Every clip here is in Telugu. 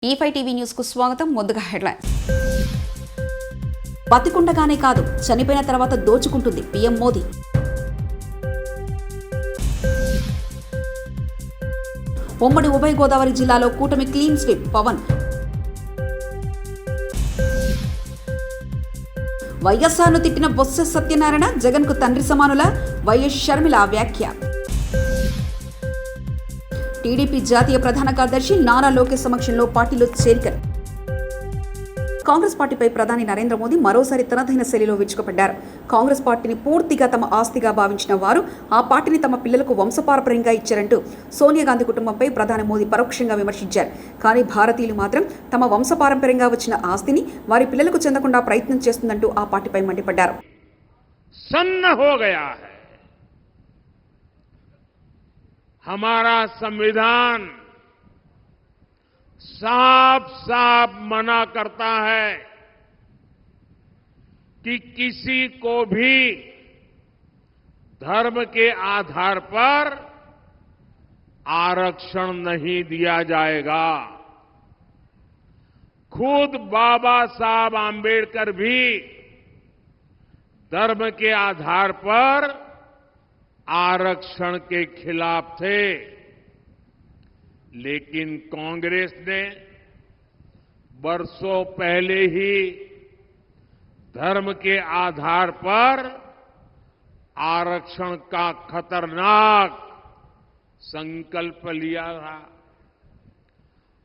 E5 టీవీ న్యూస్ కు స్వాగతం. ముందుగా హెడ్లైన్స్. బతికుండగానే కాదు, చనిపోయిన తర్వాత దోచుకుంటుంది పీఎం మోదీ. ఉమ్మడి ఉభయ గోదావరి జిల్లాలో కూటమి క్లీన్ స్వీప్ పవన్. వైఎస్ఆర్ను తిట్టిన బొత్స సత్యనారాయణ జగన్కు తండ్రి సమానుల వైఎస్ షర్మిల వ్యాఖ్య. టీడీపీ జాతీయ ప్రధాన కార్యదర్శి నారా లోకేష్ సమక్షంలో పార్టీలో చేరికలు. కాంగ్రెస్ పార్టీపై ప్రధాని నరేంద్ర మోదీ మరోసారి తనదైన శైలిలో విరుచుకుపడ్డారు. కాంగ్రెస్ పార్టీని పూర్తిగా తమ ఆస్తిగా భావించిన వారు ఆ పార్టీని తమ పిల్లలకు వంశపారంపర్యంగా ఇచ్చారంటూ సోనియా గాంధీ కుటుంబంపై ప్రధాని మోదీ పరోక్షంగా విమర్శించారు. కానీ భారతీయులు మాత్రం తమ వంశపారంపర్యంగా వచ్చిన ఆస్తిని వారి పిల్లలకు చెందకుండా ప్రయత్నం చేస్తుందంటూ ఆ పార్టీపై మండిపడ్డారు. हमारा संविधान साफ साफ मना करता है कि किसी को भी धर्म के आधार पर आरक्षण नहीं दिया जाएगा. खुद बाबा साहब आंबेडकर भी धर्म के आधार पर आरक्षण के खिलाफ थे, लेकिन कांग्रेस ने वर्षों पहले ही धर्म के आधार पर आरक्षण का खतरनाक संकल्प लिया था.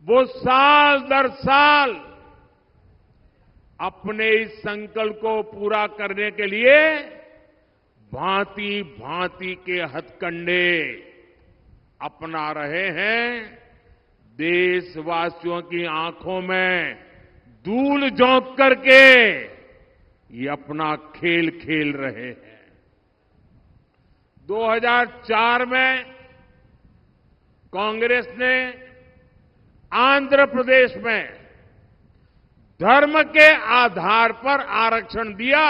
वो साल दर साल अपने इस संकल्प को पूरा करने के लिए भांति भांति के हथकंडे अपना रहे हैं. देशवासियों की आंखों में धूल झोंक करके ये अपना खेल खेल रहे हैं. 2004 में कांग्रेस ने आंध्र प्रदेश में धर्म के आधार पर आरक्षण दिया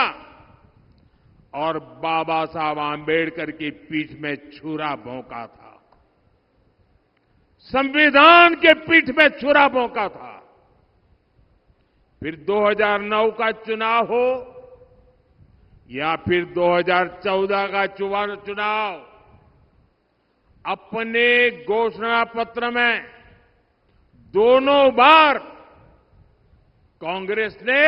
और बाबा साहब आंबेडकर की पीठ में छुरा भोंका था. संविधान के पीठ में छुरा भोंका था. फिर 2009 का चुनाव हो या फिर 2014 का चुनाव, अपने घोषणा पत्र में दोनों बार कांग्रेस ने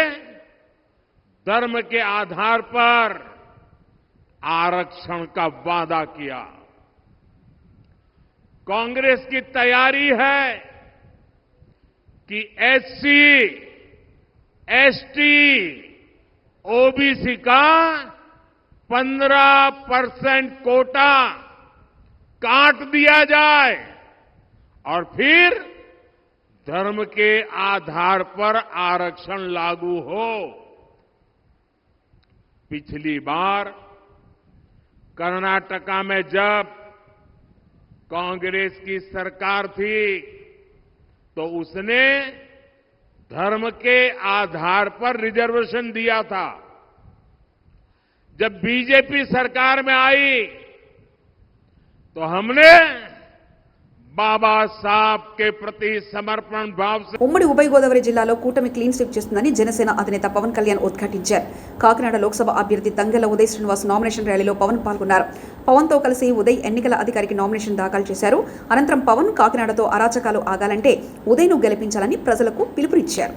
धर्म के आधार पर आरक्षण का वादा किया. कांग्रेस की तैयारी है कि एससी, एसटी, ओबीसी का 15% कोटा काट दिया जाए और फिर धर्म के आधार पर आरक्षण लागू हो. पिछली बार कर्नाटका में जब कांग्रेस की सरकार थी तो उसने धर्म के आधार पर रिजर्वेशन दिया था. जब बीजेपी सरकार में आई तो हमने బాబా సాబ్ కే ప్రతి సమర్పణ భావ్ సే. ఉమ్మడి ఉభయ గోదావరి జిల్లాలో కూటమి క్లీన్ స్వీప్ చేస్తుందని జనసేన అధినేత పవన్ కళ్యాణ్ ఉద్ఘాటించారు. కాకినాడ లోక్సభ అభ్యర్థి తంగెళ్ల ఉదయ్ శ్రీనివాస్ నామినేషన్ ర్యాలీలో పవన్ పాల్గొన్నారు. పవన్ తో కలిసి ఉదయ్ ఎన్నికల అధికారికి నామినేషన్ దాఖలు చేశారు. అనంతరం పవన్ కాకినాడతో అరాచకాలు ఆగాలంటే ఉదయ్ను గెలిపించాలని ప్రజలకు పిలుపునిచ్చారు.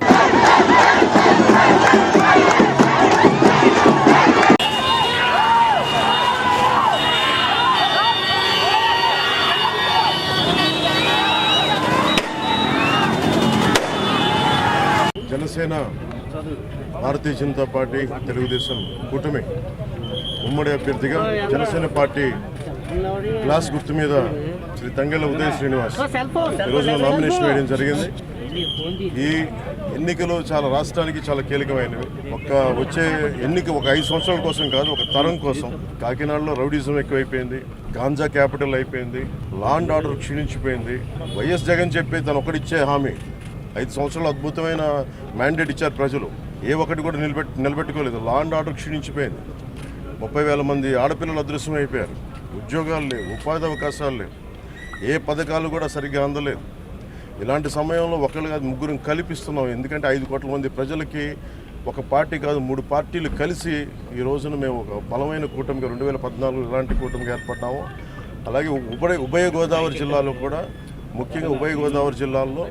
జనసేన, భారతీయ జనతా పార్టీ, తెలుగుదేశం కూటమి ఉమ్మడి అభ్యర్థిగా జనసేన పార్టీ గ్లాస్ గుర్తు మీద శ్రీ తంగెళ్ల ఉదయ్ శ్రీనివాస్ ఈరోజు నామినేషన్ వేయడం జరిగింది. ఈ ఎన్నికలు చాలా రాష్ట్రానికి చాలా కీలకమైనవి. వచ్చే ఎన్నిక ఒక 5 సంవత్సరాల కోసం కాదు, ఒక తరం కోసం. కాకినాడలో రౌడీజం ఎక్కువైపోయింది, గాంజా క్యాపిటల్ అయిపోయింది, లా అండ్ ఆర్డర్ క్షీణించిపోయింది. వైఎస్ జగన్ చెప్పి తను ఒకటిచ్చే హామీ 5 సంవత్సరాలు అద్భుతమైన మ్యాండేట్ ఇచ్చారు ప్రజలు. ఏ ఒక్కటి కూడా నిలబెట్టుకోలేదు. లా అండ్ ఆర్డర్ క్షీణించిపోయింది. 30,000 మంది ఆడపిల్లలు అదృశ్యం అయిపోయారు. ఉద్యోగాలు లేవు, ఉపాధి అవకాశాలు లేవు, ఏ పథకాలు కూడా సరిగ్గా అందలేదు. ఇలాంటి సమయంలో ఒకళ్ళు కాదు ముగ్గురు కల్పిస్తున్నాం. ఎందుకంటే 5 కోట్ల మంది ప్రజలకి ఒక పార్టీ కాదు 3 పార్టీలు కలిసి ఈ రోజున మేము ఒక బలమైన కూటమిగా 2014 ఇలాంటి కూటమిగా ఏర్పడ్డాము. అలాగే ఉభయ గోదావరి జిల్లాలో కూడా ముఖ్యంగా ఉభయ గోదావరి జిల్లాల్లో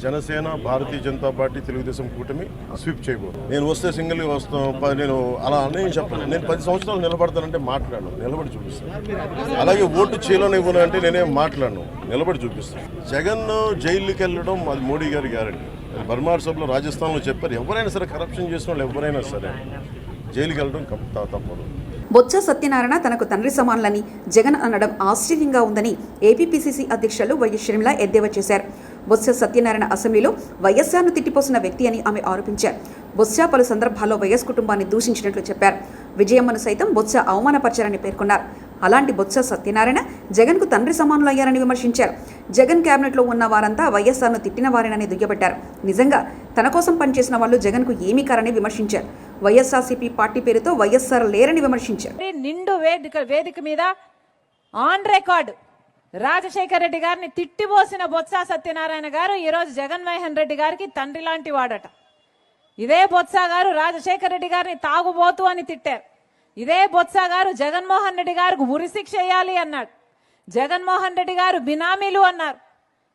జనసేన, భారతీయ జనతా పార్టీ, తెలుగుదేశం కూటమి స్వీప్ చేయబోదు. నేను వస్తే సింగిల్గా వస్తాను, నేను అలా అన్నీ చెప్పను. నేను 10 సంవత్సరాలు నిలబడతానంటే మాట్లాడను, నిలబడి చూపిస్తాను. అలాగే ఓటు చేయలేనివ్వను అంటే నేనేం మాట్లాడను, నిలబడి చూపిస్తాను. జగన్ జైలుకి వెళ్ళడం అది మోడీ గారి గ్యారెంటీ. బర్మార్ సభలో రాజస్థాన్లో చెప్పారు, ఎవరైనా సరే కరప్షన్ చేసిన వాళ్ళు ఎవరైనా సరే జైలుకి వెళ్ళడం తప్పదు. బొత్స సత్యనారాయణ తనకు తండ్రి సమానులని జగన్ అనడం ఆశ్చర్యంగా ఉందని ఏపీపీసీసీ అధ్యక్షులు వైఎస్ షర్మిల ఎద్దేవా చేశారు. బొత్స సత్యనారాయణ అసెంబ్లీలో వైఎస్ఆర్ను తిట్టిపోసిన వ్యక్తి అని ఆమె ఆరోపించారు. బొత్స పలు సందర్భాల్లో వైఎస్ కుటుంబాన్ని దూషించినట్లు చెప్పారు. విజయమ్మను సైతం బొత్స అవమానపరిచారని పేర్కొన్నారు. అలాంటి బొత్స సత్యనారాయణ జగన్కు తండ్రి సమానులు అయ్యారని విమర్శించారు. జగన్ క్యాబినెట్లో ఉన్న వారంతా వైఎస్ఆర్ను తిట్టిన వారేనని దుయ్యబట్టారు. నిజంగా తన కోసం పనిచేసిన వాళ్ళు జగన్కు ఏమీ కారని విమర్శించారు. వైఎస్ఆర్సీపీ పార్టీ పేరుతో వైఎస్ఆర్ లేరని విమర్శించారు. నిండు వేదిక మీద ఆన్ రికార్డు రాజశేఖర రెడ్డి గారిని తిట్టిపోసిన బొత్స సత్యనారాయణ గారు ఈరోజు జగన్మోహన్ రెడ్డి గారికి తండ్రి లాంటి వాడట. ఇదే బొత్స గారు రాజశేఖర రెడ్డి గారిని తాగుబోతు అని తిట్టారు. ఇదే బొత్స గారు జగన్మోహన్ రెడ్డి గారికి ఉరిశిక్ష వేయాలి అన్నాడు. జగన్మోహన్ రెడ్డి గారు బినామీలు అన్నారు.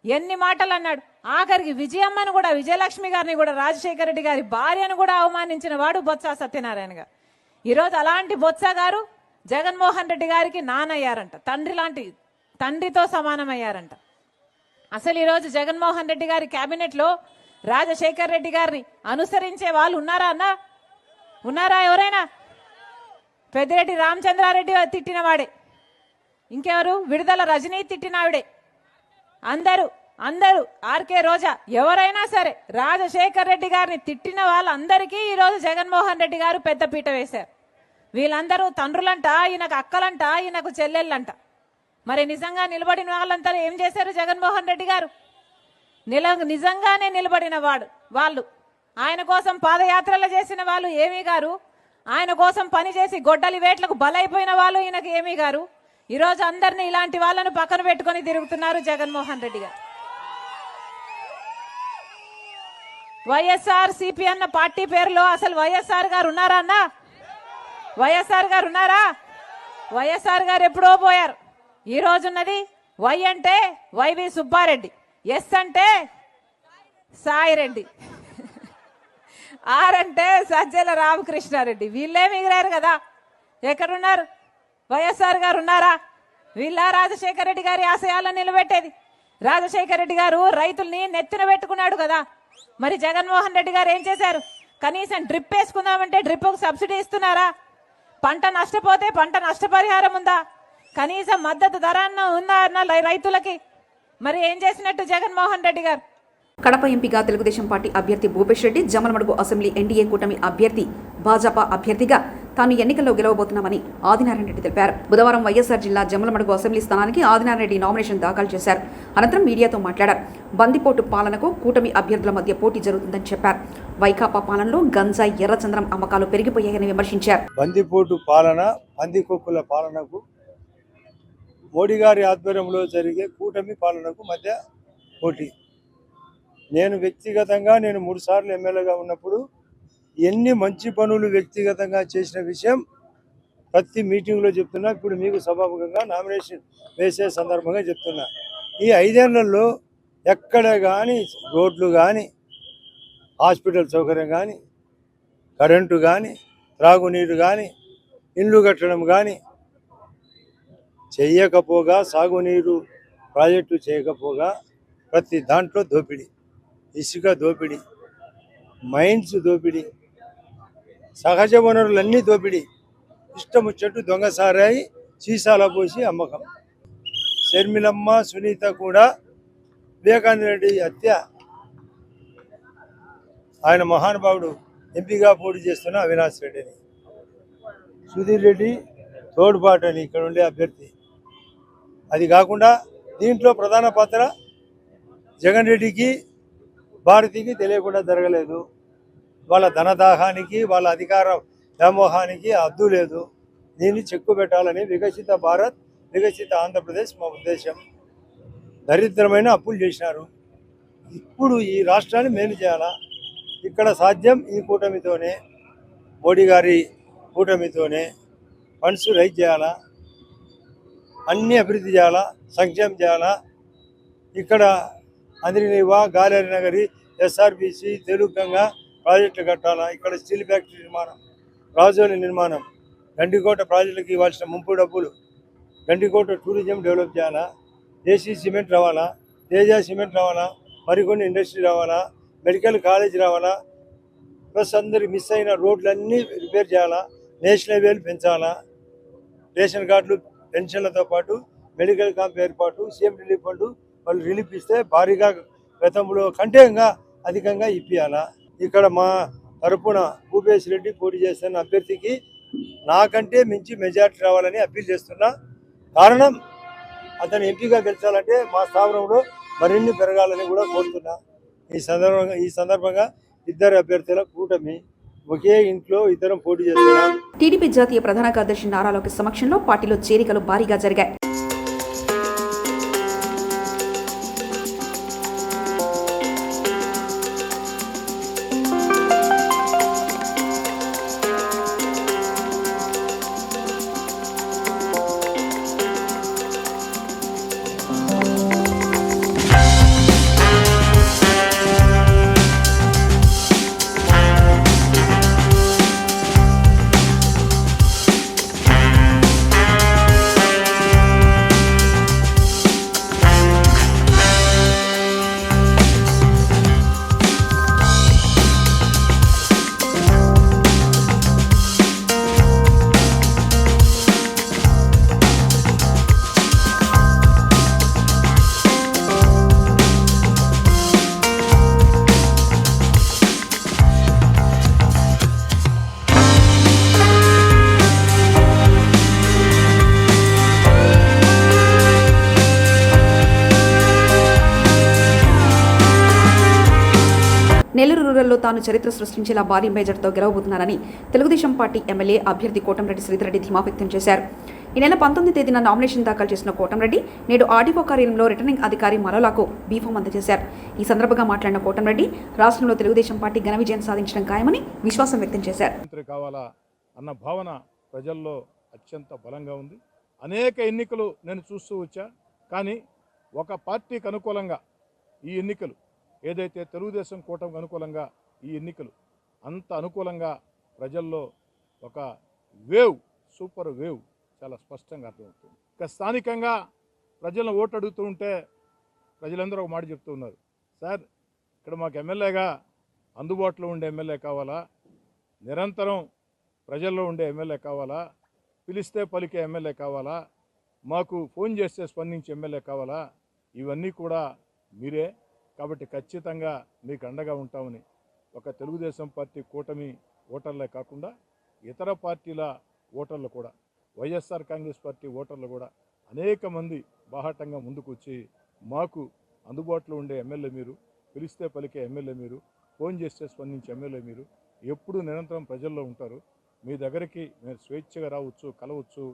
ఎన్ని మాటలు అన్నాడు. ఆఖరికి విజయమ్మను కూడా, విజయలక్ష్మి గారిని కూడా, రాజశేఖర రెడ్డి గారి భార్యను కూడా అవమానించిన వాడు బొత్స సత్యనారాయణ గారు. ఈరోజు అలాంటి బొత్స గారు జగన్మోహన్ రెడ్డి గారికి నానయ్యారంట, తండ్రితో సమానమయ్యారంట. అసలు ఈరోజు జగన్మోహన్ రెడ్డి గారి క్యాబినెట్లో రాజశేఖర రెడ్డి గారిని అనుసరించే వాళ్ళు ఉన్నారా అన్నా? ఉన్నారా ఎవరైనా? పెద్దిరెడ్డి రామచంద్రారెడ్డి తిట్టినవాడే, ఇంకెవరు? విడుదల రజనీ తిట్టినావిడే. అందరూ ఆర్కే రోజా ఎవరైనా సరే రాజశేఖర్ రెడ్డి గారిని తిట్టిన వాళ్ళందరికీ ఈరోజు జగన్మోహన్ రెడ్డి గారు పెద్దపీట వేశారు. వీళ్ళందరూ తండ్రులంట, ఈయనకు అక్కలంట, ఈయనకు చెల్లెళ్ళంట. మరి నిజంగా నిలబడిన వాళ్ళంతా ఏం చేశారు? జగన్మోహన్ రెడ్డి గారు నిజంగానే నిలబడిన వాళ్ళు ఆయన కోసం పాదయాత్రలు చేసిన వాళ్ళు ఏమీ గారు, ఆయన కోసం పనిచేసి గొడ్డలి వేట్లకు బలైపోయిన వాళ్ళు ఈయనకు ఏమీ గారు. ఈరోజు అందరినీ ఇలాంటి వాళ్ళను పక్కన పెట్టుకొని తిరుగుతున్నారు జగన్మోహన్ రెడ్డి గారు. వైఎస్ఆర్ సిపి అన్న పార్టీ పేరులో అసలు వైఎస్ఆర్ గారు ఉన్నారా అన్నా? వైఎస్ఆర్ గారు ఉన్నారా? వైఎస్ఆర్ గారు ఎప్పుడో పోయారు. ఈ రోజున్నది వై అంటే వైవి సుబ్బారెడ్డి, ఎస్ అంటే సాయిరెడ్డి, ఆర్ అంటే సజ్జల రామకృష్ణారెడ్డి. వీళ్ళే మిగిలారు కదా. ఎక్కడున్నారు? వైఎస్ఆర్ గారు ఉన్నారా? వీళ్ళ రాజశేఖర రెడ్డి గారి ఆశయాలను నిలబెట్టేది. రాజశేఖర రెడ్డి గారు రైతుల్ని నెత్తిన పెట్టుకున్నాడు కదా. మరి జగన్మోహన్ రెడ్డి గారు ఏం చేశారు? కనీసం డ్రిప్ వేసుకుందామంటే డ్రిప్కు సబ్సిడీ ఇస్తున్నారా? పంట నష్టపోతే పంట నష్టపరిహారం ఉందా? కనీసం మద్దతు ధర ఉందా అన్న రైతులకి? మరి ఏం చేసినట్టు జగన్మోహన్ రెడ్డి గారు? కడప ఎంపీగా తెలుగుదేశం పార్టీ అభ్యర్థి భూపేష్ రెడ్డి, జమ్మలమడుగు అసెంబ్లీ ఎన్డీఏ కూటమి అభ్యర్థి భాజపా అభ్యర్థిగా తాను ఎన్నికల్లో గెలవబోతున్నామని ఆదినారాయణ రెడ్డి తెలిపారు. బుధవారం వైఎస్ఆర్ జిల్లా జమ్మలమడుగు అసెంబ్లీ స్థానానికి ఆదినారాయణ రెడ్డి నామినేషన్ దాఖలు చేశారు. అనంతరం మీడియాతో మాట్లాడారు. బందిపోటు పాలనకు కూటమి అభ్యర్థుల మధ్య పోటీ జరుగుతుందని చెప్పారు. వైకాపా పాలనలో గంజాయి, ఎర్రచంద్రం అమ్మకాలు పెరిగిపోయాయని విమర్శించారు. బందిపోటు పాలన, పందికొక్కుల పాలనకు, మోడీ గారి ఆధ్వర్యంలో జరిగే కూటమి పాలనకు మధ్య పోటీ. నేను వ్యక్తిగతంగా 3 సార్లు ఎమ్మెల్యేగా ఉన్నప్పుడు ఎన్ని మంచి పనులు వ్యక్తిగతంగా చేసిన విషయం ప్రతి మీటింగ్లో చెప్తున్నా. ఇప్పుడు మీకు సభాముఖంగా నామినేషన్ వేసే సందర్భంగా చెప్తున్నా. ఈ 5 ఏళ్లలో ఎక్కడ కానీ రోడ్లు కానీ, హాస్పిటల్ సౌకర్యం కానీ, కరెంటు కానీ, త్రాగునీరు కానీ, ఇల్లు కట్టడం కానీ చేయకపోగా, సాగునీరు ప్రాజెక్టు చేయకపోగా ప్రతి దాంట్లో దోపిడీ, ఇసుక దోపిడీ, మైన్స్ దోపిడీ, సహజ వనరులన్నీ దోపిడీ, ఇష్టం వచ్చేట్టు దొంగ సారాయి సీసాల పోసి అమ్మకం. షర్మిలమ్మ, సునీత కూడా వివేకానంద రెడ్డి హత్య, ఆయన మహానుభావుడు ఎంపీగా పోటీ చేస్తున్న అవినాష్ రెడ్డిని, సుధీర్ రెడ్డి తోడ్పాటని ఇక్కడ ఉండే అభ్యర్థి. అది కాకుండా దీంట్లో ప్రధాన పాత్ర జగన్ రెడ్డికి, భారతికి తెలియకుండా జరగలేదు. వాళ్ళ ధనదాహానికి, వాళ్ళ అధికార వ్యామోహానికి అద్దు లేదు. దీన్ని చెక్కు పెట్టాలని వికసిత భారత్, వికసిత ఆంధ్రప్రదేశ్ మా ఉద్దేశం. దరిద్రమైన అప్పులు చేసినారు. ఇప్పుడు ఈ రాష్ట్రాన్ని మేలు చేయాలా. ఇక్కడ సాధ్యం ఈ కూటమితోనే, మోడీ గారి కూటమితోనే. ఫండ్స్ రైజ్ చేయాలా, అన్ని అభివృద్ధి చేయాలా, సంక్షేమం చేయాలా. ఇక్కడ అంద్రినివా, గాలేరు నగరి, ఎస్ఆర్బిసి, తెలుగంగా ప్రాజెక్టులు కట్టాలా. ఇక్కడ స్టీల్ ఫ్యాక్టరీ నిర్మాణం, రాజోలి నిర్మాణం, గండికోట ప్రాజెక్టులకు ఇవ్వాల్సిన ముంపు డబ్బులు, గండికోట టూరిజం డెవలప్ చేయాలా. దేశీ సిమెంట్ రావాలా, తేజ సిమెంట్ రావాలా, మరికొన్ని ఇండస్ట్రీ రావాలా, మెడికల్ కాలేజ్ రావాలా. ప్లస్ అందరికి మిస్ అయిన రోడ్లన్నీ రిపేర్ చేయాలా, నేషనల్ హైవేలు పెంచాలా. రేషన్ కార్డులు, పెన్షన్లతో పాటు మెడికల్ క్యాంప్ ఏర్పాటు, సీఎం రిలీఫ్ ఫండ్ వాళ్ళు రిలీఫ్ ఇస్తే భారీగా గతంలో కంటే ఇంకా అధికంగా ఇప్పియాలా. ఇక్కడ మా తరపున భూపేశ్ రెడ్డి పోటీ చేస్తున్న అభ్యర్థికి నాకంటే మించి మెజార్టీ రావాలని అప్పీల్ చేస్తున్నా. కారణం అతను ఎంపీగా గెలిచాలంటే మా స్థావరంలో మరిన్ని పెరగాలని కూడా కోరుతున్నా. ఈ సందర్భంగా ఇద్దరు అభ్యర్థుల కూటమి, ఒకే ఇంట్లో ఇద్దరం పోటీ చేస్తున్నాం. టీడీపీ జాతీయ ప్రధాన కార్యదర్శి నారా లోకేష్ సమక్షంలో పార్టీలో చేరికలు భారీగా జరిగాయి. నెల్లూరు రూరల్లో తాను చరిత్ర సృష్టించేలా భారీ మెజార్టీతో గెలవబోతున్నారని తెలుగుదేశం పార్టీ ఎమ్మెల్యే అభ్యర్థి కోటంరెడ్డి శ్రీధర్రెడ్డి ధీమా వ్యక్తం చేశారు. ఈ నెల 19వ తేదీన నామినేషన్ దాఖలు చేసిన కోటంరెడ్డి నేడు ఆర్డీఓ కార్యాలయంలో రిటర్నింగ్ అధికారి మరోలాకు బీఫామ్ అందజేశారు. ఈ సందర్భంగా మాట్లాడిన కోటంరెడ్డి రాష్ట్రంలో తెలుగుదేశం పార్టీ ఘన విజయం సాధించడం ఖాయమని విశ్వాసం వ్యక్తం చేశారు. కావాలా అన్న భావన ప్రజల్లో అత్యంత బలంగా ఉంది. అనేక ఎన్నికలు నేను చూస్తూ వచ్చా, కానీ ఒక పార్టీకి అనుకూలంగా ఈ ఎన్నికలు ఏదైతే తెలుగుదేశం కూటమికి అనుకూలంగా ఈ ఎన్నికలు అంత అనుకూలంగా ప్రజల్లో ఒక వేవ్, సూపర్ వేవ్ చాలా స్పష్టంగా అర్థమవుతుంది. ఇక స్థానికంగా ప్రజలను ఓటు అడుగుతూ ఉంటే ప్రజలందరూ ఒక మాట చెప్తూ ఉన్నారు, సార్ ఇక్కడ మాకు ఎమ్మెల్యేగా అందుబాటులో ఉండే ఎమ్మెల్యే కావాలా, నిరంతరం ప్రజల్లో ఉండే ఎమ్మెల్యే కావాలా, పిలిస్తే పలికే ఎమ్మెల్యే కావాలా, మాకు ఫోన్ చేస్తే స్పందించే ఎమ్మెల్యే కావాలా, ఇవన్నీ కూడా మీరే, కాబట్టి ఖచ్చితంగా మీకు అండగా ఉంటామని ఒక తెలుగుదేశం పార్టీ కూటమి ఓటర్లే కాకుండా ఇతర పార్టీల ఓటర్లు కూడా, వైఎస్ఆర్ కాంగ్రెస్ పార్టీ ఓటర్లు కూడా అనేక మంది బాహాటంగా ముందుకు వచ్చి మాకు అందుబాటులో ఉండే ఎమ్మెల్యే మీరు, పిలిస్తే పలికే ఎమ్మెల్యే మీరు, ఫోన్ చేస్తే స్పందించే ఎమ్మెల్యే మీరు, ఎప్పుడు నిరంతరం ప్రజల్లో ఉంటారు, మీ దగ్గరికి మీరు స్వేచ్ఛగా రావచ్చు, కలవచ్చు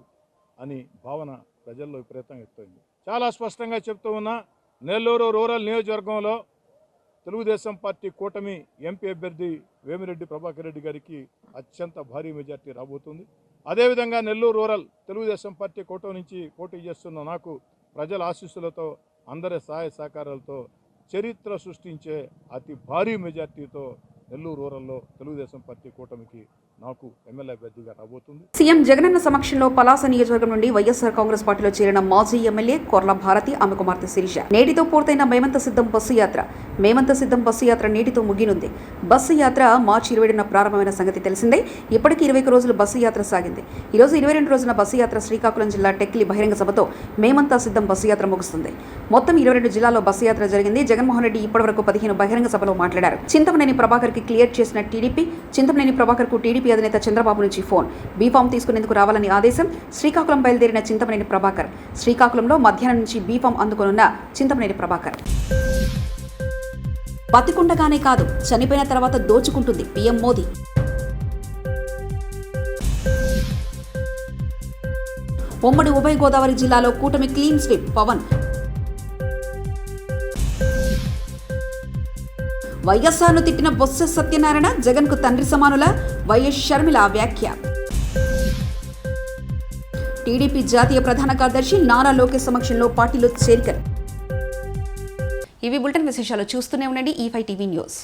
అని భావన ప్రజల్లో విపరీతంగా ఎక్కువైంది. చాలా స్పష్టంగా చెప్తూ ఉన్నా, నెల్లూరు రూరల్ నియోజకవర్గంలో తెలుగుదేశం పార్టీ కూటమి ఎంపీ అభ్యర్థి వేమిరెడ్డి ప్రభాకర్ రెడ్డి గారికి అత్యంత భారీ మెజార్టీ రాబోతుంది. అదేవిధంగా నెల్లూరు రూరల్ తెలుగుదేశం పార్టీ కూటమి నుంచి పోటీ చేస్తున్న నాకు ప్రజల ఆశీస్సులతో, అందరి సహాయ సహకారాలతో చరిత్ర సృష్టించే అతి భారీ మెజార్టీతో నెల్లూరు రూరల్లో తెలుగుదేశం పార్టీ కూటమికి నాకు ఎమ్మెల్యే అభ్యర్థిగా రాబోతుంది. సీఎం జగనన్న సమక్షంలో పలాస నియోజకవర్గం నుండి వైఎస్ఆర్ కాంగ్రెస్ పార్టీలో చేరిన మాజీ ఎమ్మెల్యే కొర్ల భారతి, ఆమె కుమార్తె శిరీష. నేటితో పూర్తయిన మేమంత సిద్ధం బస్సు యాత్ర. మేమంత సిద్ధం బస్సు యాత్ర నేటితో ముగినుంది. బస్సు యాత్ర మార్చి 27న ప్రారంభమైన సంగతి తెలిసిందే. ఇప్పటికీ 21 రోజులు బస్సు యాత్ర సాగింది. ఈరోజు 22 రోజున బస్సు యాత్ర శ్రీకాకుళం జిల్లా టెక్లి బహిరంగ సభతో మేమంతా సిద్ధం బస్సు యాత్ర ముగుస్తుంది. మొత్తం 22 జిల్లాల్లో బస్సు యాత్ర జరిగింది. జగన్మోహన్ రెడ్డి ఇప్పటివరకు 15 బహిరంగ సభలో మాట్లాడారు. చింతమనేని ప్రభాకర్ కి క్లియర్ చేసిన టీడీపీ. చింతమనేని ప్రభాకర్ కు టీడీపీ అధినేత చంద్రబాబు నుంచి ఫోన్. బీఫామ్ తీసుకునేందుకు రావాలని ఆదేశం. శ్రీకాకుళం బయలుదేరిన చింతమనేని ప్రభాకర్. శ్రీకాకుళంలో మధ్యాహ్నం నుంచి బీఫామ్ అందుకొనున్న చింతమనేని ప్రభాకర్. బతికుండగానే కాదు, చనిపోయిన తర్వాత దోచుకుంటుంది పీఎం మోదీ. ఉమ్మడి ఉభయ గోదావరి జిల్లాలో కూటమి క్లీన్ స్వీప్. పవన్ వైఎస్ఆర్ను తిట్టిన బొత్స సత్యనారాయణ జగన్కు తండ్రి సమానుల వైఎస్ షర్మిల వ్యాఖ్య. టీడీపీ జాతీయ ప్రధాన కార్యదర్శి నారా లోకేష్ సమక్షంలో పార్టీలో చేరికలు. ఇవి బులెటిన్ విశేషాలు. చూస్తూనే ఉండండి E5 టీవీ న్యూస్.